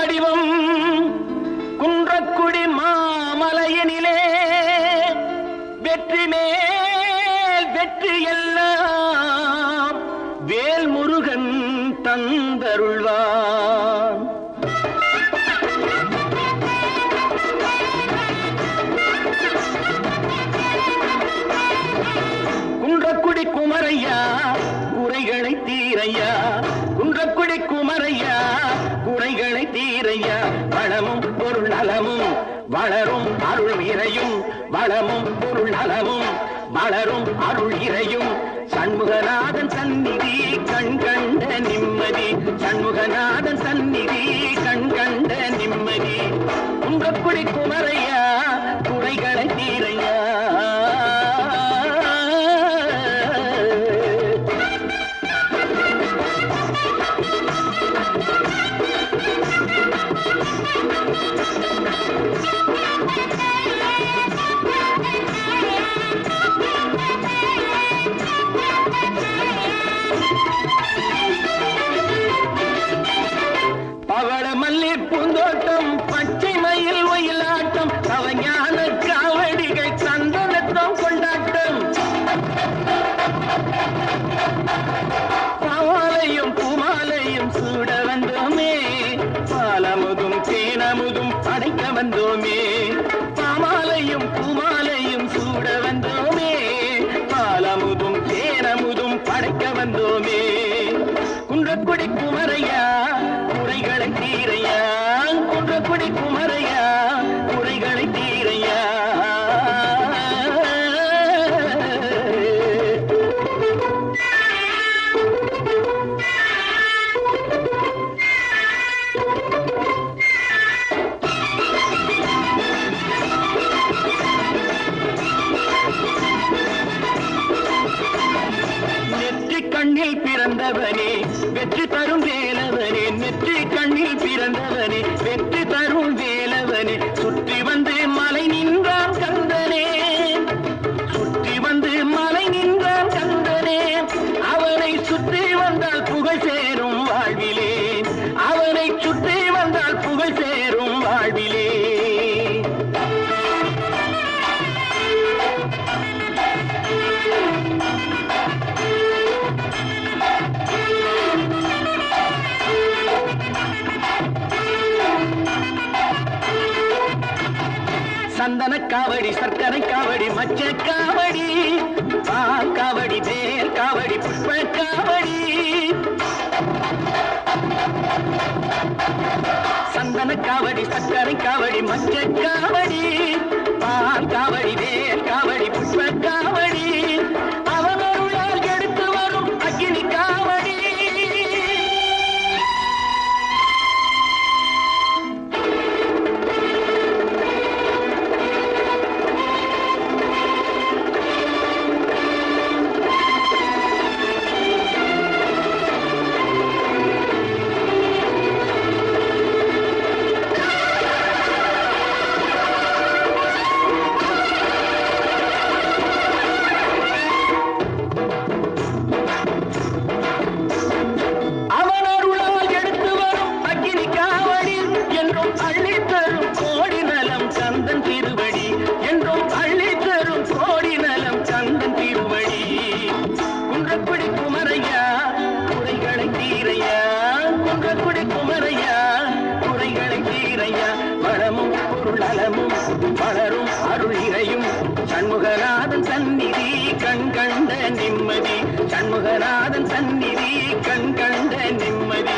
வடிவம் குன்றக்குடி மாமலையினிலே வெற்றி மேல் வெற்றி எல்லாம் வேல் முருகன் தந்தருள்வான். குன்றக்குடி குமரையா குறைகளை தீரையா, குன்றக்குடி குமரையா குறைகளை தீரையா. வளமும் பொருள் நலமும் வளரும் அருள் இறையும், வளமும் பொருள் நலமும் வளரும் அருள் இறையும். சண்முகநாதன் சந்நிதி கண் கண்ட நிம்மதி, சண்முகநாதன் சந்நிதி கண் கண்ட நிம்மதி. குன்றக்குடி குமரையா குறைகளை தீரையா. பூந்தோட்டம் பச்சை மயில் ஒயிலாட்டம் கவஞான காவடிகள் சந்தனத்தம் கொண்டாட்டம். பாவாலையும் பூமாலையும் சூட வந்தோமே, பாலமுதும் தேனமுதும் அடைக்க வந்தோமே. பாமாலையும் பூமாலையும் சூட வந்தோமே, பாலமுதும் தேனமுதும் படைக்க வந்தோமே. குன்றக்குடி குமரையா குறைகளை தீரையா, குன்றக்குடி குமரையா குறைகளை தீரையா. நெற்றி கண்ணில் பிறந்தவனே வெற்றி தரும் வேலவனே, நெற்றி கண்ணில் பிறந்தவனே வெற்றி தரும் வேலவனே. சுற்றி வந்து மலை நின்றான் கந்தனே, சுற்றி வந்து மலை நின்றான் கந்தனே. அவனை சுற்றி வந்தால் புகழ் சேரும் வாழ்விலே, அவனை சுற்றி வந்தால் புகழ் சேரும் வாழ்விலே. சந்தன காவடி சர்க்கரை காவடி மச்ச காவடி பால் காவடி தேர் காவடி புஷ்ப காவடி. சந்தன காவடி சர்க்கரை காவடி மச்ச காவடி பால் காவடி தேர் காவடி புஷ்ப காவடி. அவனருளால் எடுத்து வரும் அக்கினி காவடி. குன்றக்குடி குமரையா குறைகளை தீரையா, குன்றக்குடி குமரையா குறைகளை தீரையா. வளமும் பொருள் நலமும் வளரும் அருள் இறையும். சண்முகநாதன் சந்நிதி கண் கண்ட நிம்மதி, சண்முகநாதன் சந்நிதி கண் கண்ட நிம்மதி.